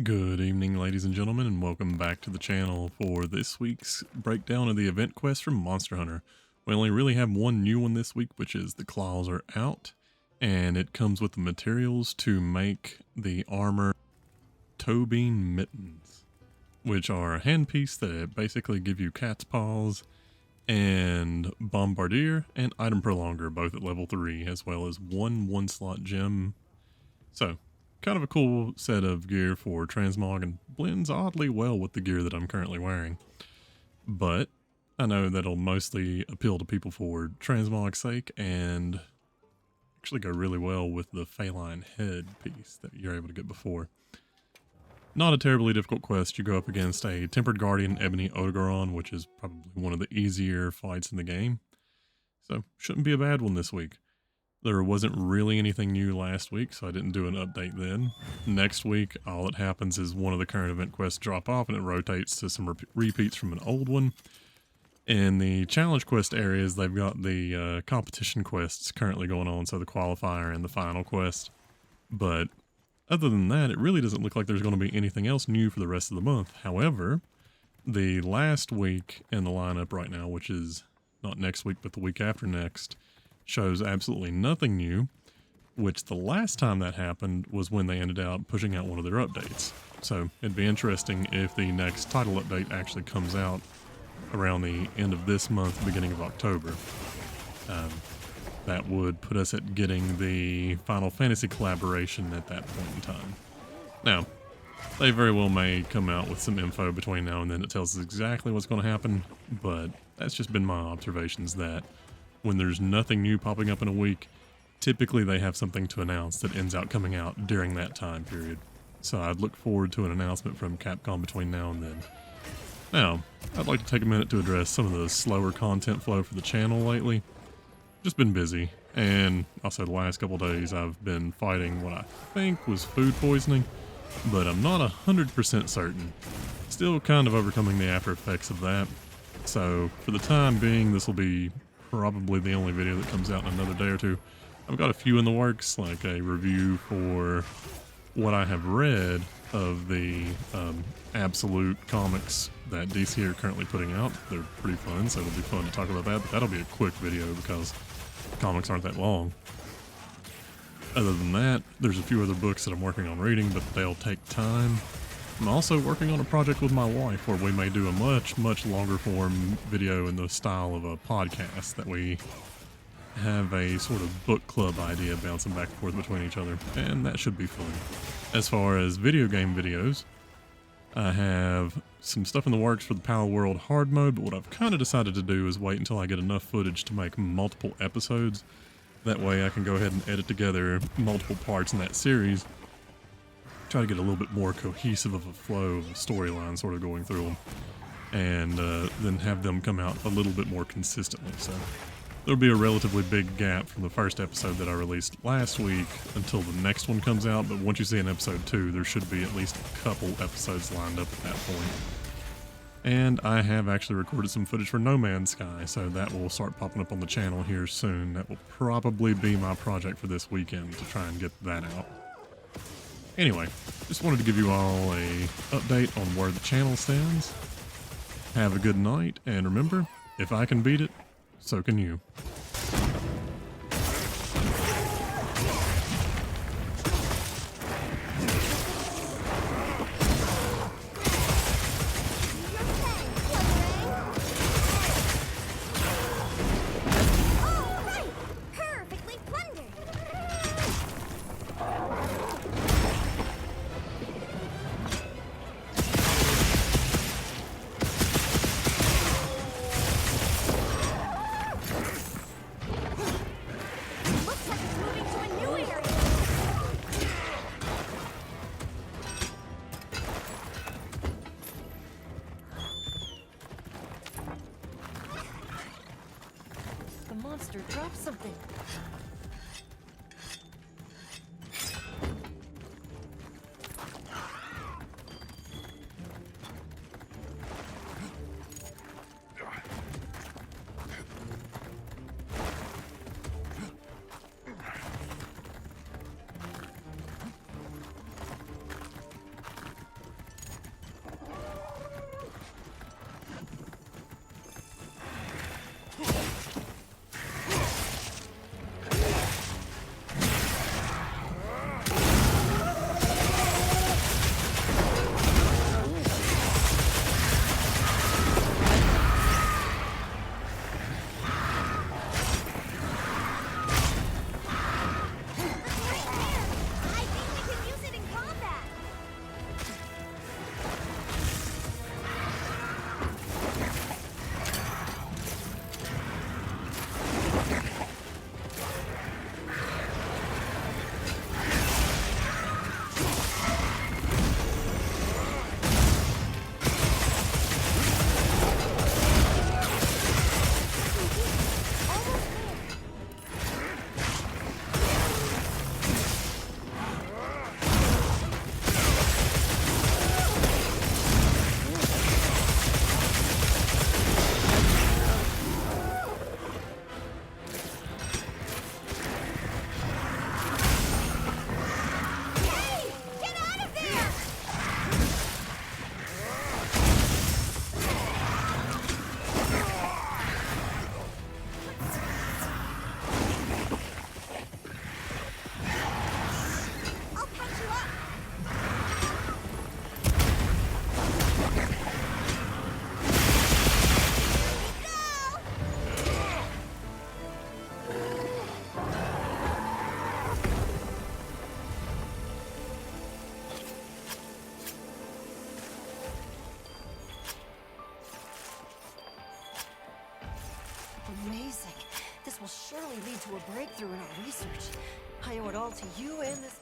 Good evening, ladies and gentlemen, and welcome back to the channel for this week's breakdown of the event quest from Monster Hunter. We only really have one new one this week, which is the Claws Are Out, and it comes with the materials to make the armor Toebean Mittens, which are a handpiece that basically give you cat's paws and Bombardier and Item Prolonger, both at level 3, as well as one slot gem. So, kind of a cool set of gear for transmog and blends oddly well with the gear that I'm currently wearing. But I know that'll mostly appeal to people for transmog's sake and actually go really well with the Feline head piece that you're able to get before. Not a terribly difficult quest. You go up against a Tempered Guardian Ebony Odogaron, which is probably one of the easier fights in the game. So, shouldn't be a bad one this week. There wasn't really anything new last week, so I didn't do an update then. Next week, all that happens is one of the current event quests drop off and it rotates to some repeats from an old one. In the challenge quest areas, they've got the competition quests currently going on, so the qualifier and the final quest. But other than that, it really doesn't look like there's going to be anything else new for the rest of the month. However, the last week in the lineup right now, which is not next week but the week after next, shows absolutely nothing new, which the last time that happened was when they ended up pushing out one of their updates. So it'd be interesting if the next title update actually comes out around the end of this month, beginning of October. That would put us at getting the Final Fantasy collaboration at that point in time. Now, they very well may come out with some info between now and then that tells us exactly what's going to happen, but that's just been my observations that when there's nothing new popping up in a week, typically they have something to announce that ends out coming out during that time period. So I'd look forward to an announcement from Capcom between now and then. Now, I'd like to take a minute to address some of the slower content flow for the channel lately. Just been busy, and also the last couple days I've been fighting what I think was food poisoning, but I'm not 100% certain. Still kind of overcoming the after effects of that. So for the time being, this will be probably the only video that comes out in another day or two. I've got a few in the works, like a review for what I have read of the Absolute comics that DC are currently putting out. They're pretty fun, so it'll be fun to talk about that, but that'll be a quick video because comics aren't that long. Other than that, there's a few other books that I'm working on reading, but they'll take time. I'm also working on a project with my wife where we may do a much longer form video in the style of a podcast, that we have a sort of book club idea bouncing back and forth between each other, and that should be fun. As far as video game videos, I have some stuff in the works for the Power World hard mode, but what I've kind of decided to do is wait until I get enough footage to make multiple episodes. That way I can go ahead and edit together multiple parts in that series, try to get a little bit more cohesive of a flow of a storyline sort of going through them, and then have them come out a little bit more consistently. So there'll be a relatively big gap from the first episode that I released last week until the next one comes out, but once you see an episode 2, there should be at least a couple episodes lined up at that point. And I have actually recorded some footage for No Man's Sky, so that will start popping up on the channel here soon. That will probably be my project for this weekend, to try and get that out. Anyway, just wanted to give you all a update on where the channel stands. Have a good night, and remember, if I can beat it, so can you. The monster dropped something. surely lead to a breakthrough in our research. I owe it all to you and this